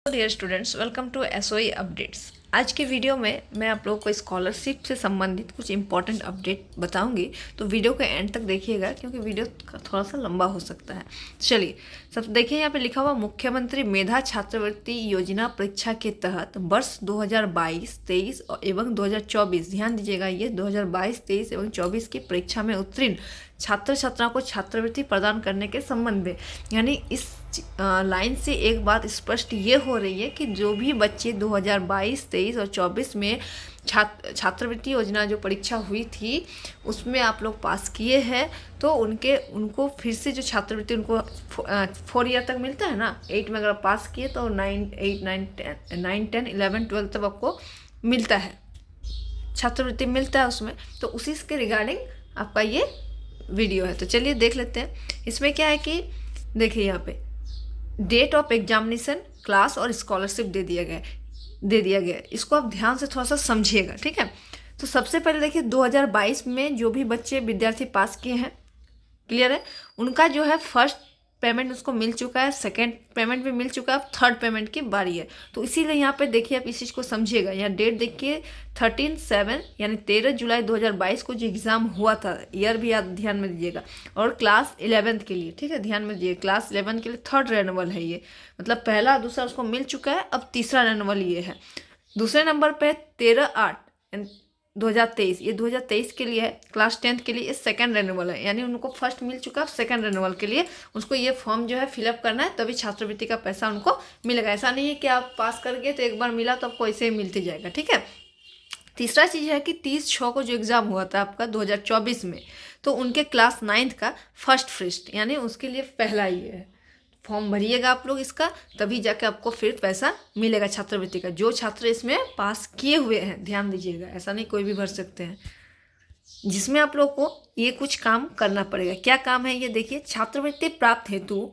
Dear students, welcome to SOE updates. आज के video में मैं आप लोगों को स्कॉलरशिप से संबंधित कुछ इंपॉर्टेंट अपडेट बताऊंगी, तो वीडियो को एंड तक देखिएगा क्योंकि वीडियो थोड़ा सा लंबा हो सकता है। चलिए, सब देखिए यहाँ पे लिखा हुआ मुख्यमंत्री मेधा छात्रवृत्ति योजना परीक्षा के तहत वर्ष 2022, 23 एवं 2024, ध्यान दीजिएगा, ये 2022, 23 एवं 24 की परीक्षा में उत्तीर्ण छात्र छात्राओं को छात्रवृत्ति प्रदान करने के संबंध में, यानी इस लाइन से एक बात स्पष्ट ये हो रही है कि जो भी बच्चे 2022, 23 और 24 में छात्रवृत्ति योजना जो परीक्षा हुई थी उसमें आप लोग पास किए हैं, तो उनको फिर से जो छात्रवृत्ति उनको 4 ईयर तक मिलता है ना। 8 में अगर आप पास किए तो 9, 8, 9, 10, 11, 12 तक आपको मिलता है, छात्रवृत्ति मिलता है उसमें। तो उसी के रिगार्डिंग आपका ये वीडियो है, तो चलिए देख लेते हैं। इसमें क्या है कि देखिए यहाँ पे डेट ऑफ एग्जामिनेशन, क्लास और स्कॉलरशिप दे दिया गया। इसको आप ध्यान से थोड़ा सा समझिएगा, ठीक है। तो सबसे पहले देखिए 2022 में जो भी बच्चे विद्यार्थी पास किए हैं, क्लियर है, उनका जो है फर्स्ट पेमेंट उसको मिल चुका है, सेकंड पेमेंट भी मिल चुका है, अब थर्ड पेमेंट की बारी है। तो इसीलिए यहाँ पे देखिए आप इस चीज़ को समझिएगा। यहाँ डेट देखिए 13/7 यानी 13 जुलाई 2022 को जो एग्ज़ाम हुआ था, ईयर भी याद ध्यान में दीजिएगा। और क्लास 11th के लिए, ठीक है, ध्यान में दीजिए, क्लास 11 के लिए थर्ड रेनुअल है ये, मतलब पहला दूसरा उसको मिल चुका है, अब तीसरा रेनुअल ये है। दूसरे नंबर पे 13/8 2023, ये 2023 के लिए है, क्लास 10th के लिए ये सेकंड रेनुअल है, यानी उनको फर्स्ट मिल चुका है, सेकंड रेनुअल के लिए उसको ये फॉर्म जो है फिलअप करना है, तभी छात्रवृत्ति का पैसा उनको मिलेगा। ऐसा नहीं है कि आप पास कर गए तो एक बार मिला तो आपको ऐसे ही मिलते जाएगा, ठीक है। तीसरा चीज़ है कि 30/6 को जो एग्ज़ाम हुआ था आपका 2024 में, तो उनके क्लास 9th का फर्स्ट यानी उसके लिए पहला ये है। फॉर्म भरिएगा आप लोग इसका, तभी जाके आपको फिर पैसा मिलेगा छात्रवृत्ति का, जो छात्र इसमें पास किए हुए हैं, ध्यान दीजिएगा, ऐसा नहीं कोई भी भर सकते हैं। जिसमें आप लोग को ये कुछ काम करना पड़ेगा। क्या काम है ये देखिए। छात्रवृत्ति प्राप्त हेतु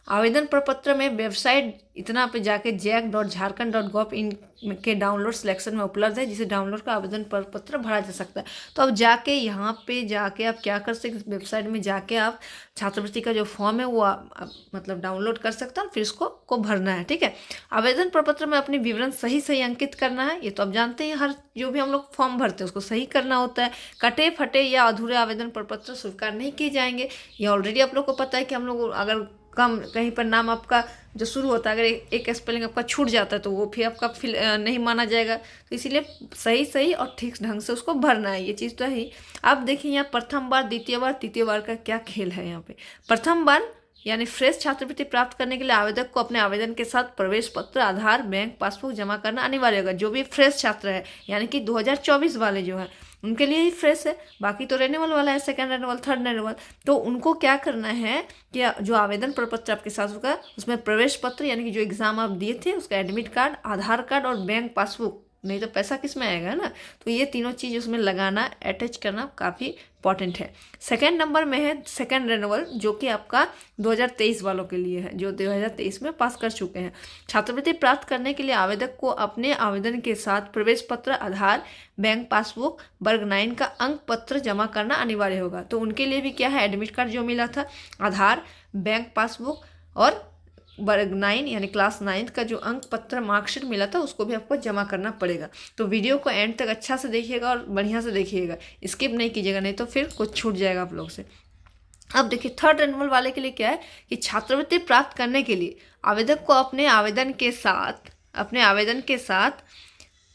आवेदन प्रपत्र में वेबसाइट इतना पे जाके jack.jharkhand.gov.in के डाउनलोड सिलेक्शन में उपलब्ध है, जिसे डाउनलोड का आवेदन प्रपत्र भरा जा सकता है। तो अब जाके यहाँ पे जाके आप क्या कर सकते, वेबसाइट में जाके आप छात्रवृत्ति का जो फॉर्म है वो मतलब डाउनलोड कर सकते हैं, फिर इसको भरना है, ठीक है। आवेदन प्रपत्र में अपने विवरण सही अंकित करना है, ये तो आप जानते हैं, हर जो भी हम लोग फॉर्म भरते हैं उसको सही करना होता है। कटे फटे या अधूरे आवेदन प्रपत्र स्वीकार नहीं किए जाएंगे, ये ऑलरेडी आप लोग को पता है कि हम लोग अगर कहीं पर नाम आपका जो शुरू होता है, अगर एक स्पेलिंग आपका छूट जाता है तो वो फिर आपका नहीं माना जाएगा। तो इसीलिए सही और ठीक ढंग से उसको भरना है, ये चीज़ तो है। अब देखिए यहाँ प्रथम बार, द्वितीय बार, तृतीय बार का क्या खेल है यहाँ पे। प्रथम बार यानी फ्रेश छात्रवृत्ति प्राप्त करने के लिए आवेदक को अपने आवेदन के साथ प्रवेश पत्र, आधार, बैंक पासबुक जमा करना अनिवार्य होगा। जो भी फ्रेश छात्र है, यानी कि 2024 वाले जो है उनके लिए ही फ्रेश है, बाकी तो रेन्यूअल वाला है, सेकंड रेन्यूअल, थर्ड रेन्यूअल। तो उनको क्या करना है कि जो आवेदन प्रपत्र आपके साथ होगा उसमें प्रवेश पत्र यानी कि जो एग्ज़ाम आप दिए थे उसका एडमिट कार्ड, आधार कार्ड और बैंक पासबुक, नहीं तो पैसा किस में आएगा ना। तो ये तीनों चीज़ उसमें लगाना, अटैच करना काफ़ी इंपॉर्टेंट है। सेकंड नंबर में है सेकंड रेनुअल, जो कि आपका 2023 वालों के लिए है, जो 2023 में पास कर चुके हैं। छात्रवृत्ति प्राप्त करने के लिए आवेदक को अपने आवेदन के साथ प्रवेश पत्र, आधार, बैंक पासबुक, वर्ग 9 का अंक पत्र जमा करना अनिवार्य होगा। तो उनके लिए भी क्या है, एडमिट कार्ड जो मिला था, आधार, बैंक पासबुक और वर्ग 9 यानी क्लास 9th का जो अंक पत्र मार्कशीट मिला था उसको भी आपको जमा करना पड़ेगा। तो वीडियो को एंड तक अच्छा से देखिएगा और बढ़िया से देखिएगा, स्किप नहीं कीजिएगा, नहीं तो फिर कुछ छूट जाएगा आप लोग से। अब देखिए थर्ड रेनुअल वाले के लिए क्या है कि छात्रवृत्ति प्राप्त करने के लिए आवेदक को अपने आवेदन के साथ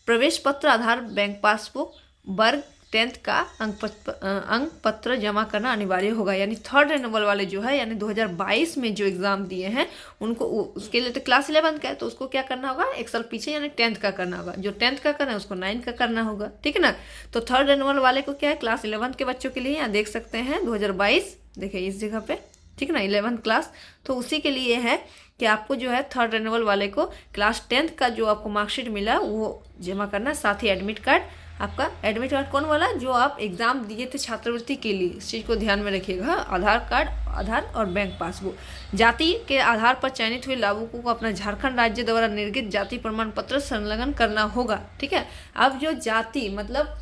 प्रवेश पत्र, आधार, बैंक पासबुक, वर्ग 10th का अंक पत्र जमा करना अनिवार्य होगा। यानी थर्ड रेनुअल वाले जो है, यानी 2022 में जो एग्ज़ाम दिए हैं उनको, उसके लिए तो क्लास 11 का है, तो उसको क्या करना होगा, एक साल पीछे यानी 10th का करना होगा। जो 10th का करना है उसको 9 का करना होगा, ठीक है ना। तो थर्ड रेनुअल वाले को क्या है, क्लास 11 के बच्चों के लिए यहाँ देख सकते हैं 2022, देखिए इस जगह पे, ठीक है ना, 11th क्लास। तो उसी के लिए है कि आपको जो है थर्ड रेनुअल वाले को क्लास 10th का जो आपको मार्कशीट मिला वो जमा करना, साथ ही एडमिट कार्ड। आपका एडमिट कार्ड कौन वाला, जो आप एग्ज़ाम दिए थे छात्रवृत्ति के लिए, इस चीज़ को ध्यान में रखिएगा। आधार कार्ड, आधार और बैंक पासबुक। जाति के आधार पर चयनित हुए लाभुकों को अपना झारखंड राज्य द्वारा निर्गत जाति प्रमाण पत्र संलग्न करना होगा, ठीक है। अब जो जाति मतलब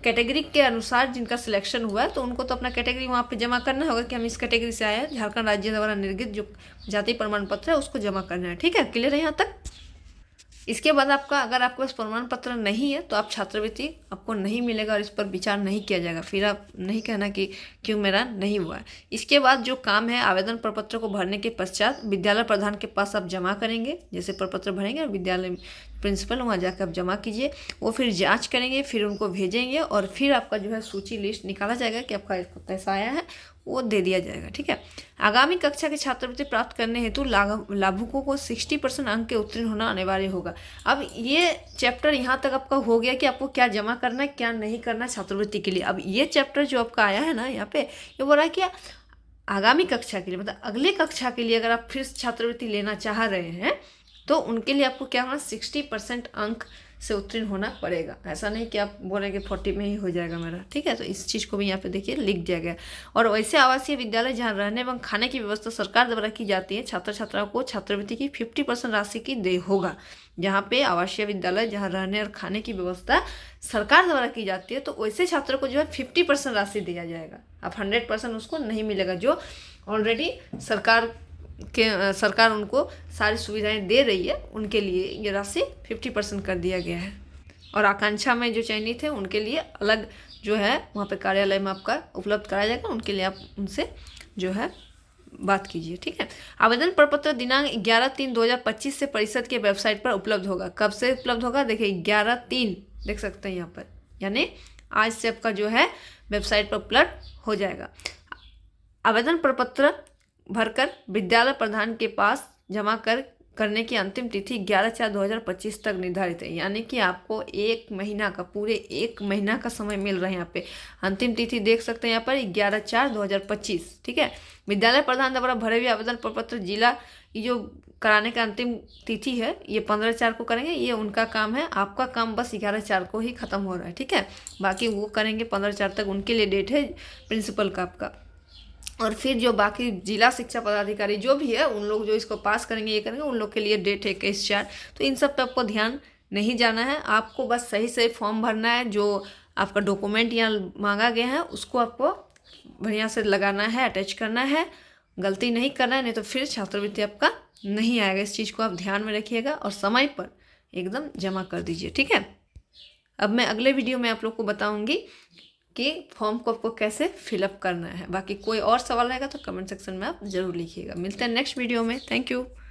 कैटेगरी के अनुसार जिनका सिलेक्शन हुआ है, तो उनको तो अपना कैटेगरी वहाँ पे जमा करना होगा कि हम इस कैटेगरी से आए हैं, झारखंड राज्य द्वारा निर्गत जो जाति प्रमाण पत्र है उसको जमा करना है, ठीक है। क्लियर है यहाँ तक। इसके बाद आपका, अगर आपके पास प्रमाण पत्र नहीं है तो आप छात्रवृत्ति आपको नहीं मिलेगा और इस पर विचार नहीं किया जाएगा। फिर आप नहीं कहना कि क्यों मेरा नहीं हुआ है। इसके बाद जो काम है, आवेदन प्रपत्र को भरने के पश्चात विद्यालय प्रधान के पास आप जमा करेंगे। जैसे प्रपत्र भरेंगे और विद्यालय प्रिंसिपल वहाँ जाकर आप जमा कीजिए, वो फिर जांच करेंगे, फिर उनको भेजेंगे और फिर आपका जो है सूची लिस्ट निकाला जाएगा कि आपका कैसा आया है, वो दे दिया जाएगा। ठीक है। आगामी कक्षा के छात्रवृत्ति प्राप्त करने हेतु लाभुकों को 60% अंक के उत्तीर्ण होना अनिवार्य होगा। अब ये चैप्टर यहाँ तक आपका हो गया कि आपको क्या जमा करना है, क्या नहीं करना छात्रवृत्ति के लिए। अब ये चैप्टर जो आपका आया है ना यहाँ पे, ये बोल रहा है कि आगामी कक्षा के लिए, मतलब अगले कक्षा के लिए अगर आप फिर छात्रवृत्ति लेना चाह रहे हैं तो उनके लिए आपको क्या होना, 60% अंक से उत्तीर्ण होना पड़ेगा। ऐसा नहीं कि आप बोलेंगे 40 में ही हो जाएगा मेरा। ठीक है, तो इस चीज़ को भी यहाँ पे देखिए लिख दिया गया। और वैसे आवासीय विद्यालय जहाँ रहने एवं खाने की व्यवस्था सरकार द्वारा की जाती है, छात्र छात्राओं को छात्रवृत्ति की 50% राशि की दे होगा। जहाँ पे आवासीय विद्यालय जहाँ रहने और खाने की व्यवस्था सरकार द्वारा की जाती है, तो वैसे छात्रों को जो है 50% राशि दिया जाएगा। अब 100% उसको नहीं मिलेगा। जो ऑलरेडी सरकार उनको सारी सुविधाएं दे रही है, उनके लिए ये राशि 50% कर दिया गया है। और आकांक्षा में जो चयनित है उनके लिए अलग जो है वहाँ पे कार्यालय में आपका उपलब्ध कराया जाएगा। उनके लिए आप उनसे जो है बात कीजिए। ठीक है। आवेदन प्रपत्र दिनांक 11/3/2025 से परिषद के वेबसाइट पर उपलब्ध होगा। कब से उपलब्ध होगा, देखिए 11/3 देख सकते हैं यहाँ पर, यानी आज से आपका जो है वेबसाइट पर उपलब्ध हो जाएगा। आवेदन प्रपत्र भरकर विद्यालय प्रधान के पास जमा करने की अंतिम तिथि 11/4/2025 तक निर्धारित है। यानी कि आपको 1 महीना का, पूरे 1 महीना का समय मिल रहा है। यहाँ पे अंतिम तिथि देख सकते हैं यहाँ पर 11/4/2025। ठीक है। विद्यालय प्रधान द्वारा भरे हुए आवेदन प्रपत्र जिला ये जो कराने का अंतिम तिथि है, ये 15/4 को करेंगे। ये उनका काम है, आपका काम बस 11/4 को ही खत्म हो रहा है। ठीक है, बाकी वो करेंगे 15/4 तक, उनके लिए डेट है प्रिंसिपल का आपका। और फिर जो बाकी जिला शिक्षा पदाधिकारी जो भी है, उन लोग जो इसको पास करेंगे, ये करेंगे, उन लोग के लिए डेट है 21/4। तो इन सब पे आपको ध्यान नहीं जाना है। आपको बस सही से फॉर्म भरना है। जो आपका डॉक्यूमेंट यहाँ मांगा गया है उसको आपको बढ़िया से लगाना है, अटैच करना है, गलती नहीं करना है, नहीं तो फिर छात्रवृत्ति आपका नहीं आएगा। इस चीज़ को आप ध्यान में रखिएगा और समय पर एकदम जमा कर दीजिए। ठीक है। अब मैं अगले वीडियो में आप लोग को बताऊँगी कि फॉर्म को आपको कैसे फिलअप करना है। बाकी कोई और सवाल रहेगा तो कमेंट सेक्शन में आप जरूर लिखिएगा। मिलते हैं नेक्स्ट वीडियो में। Thank you.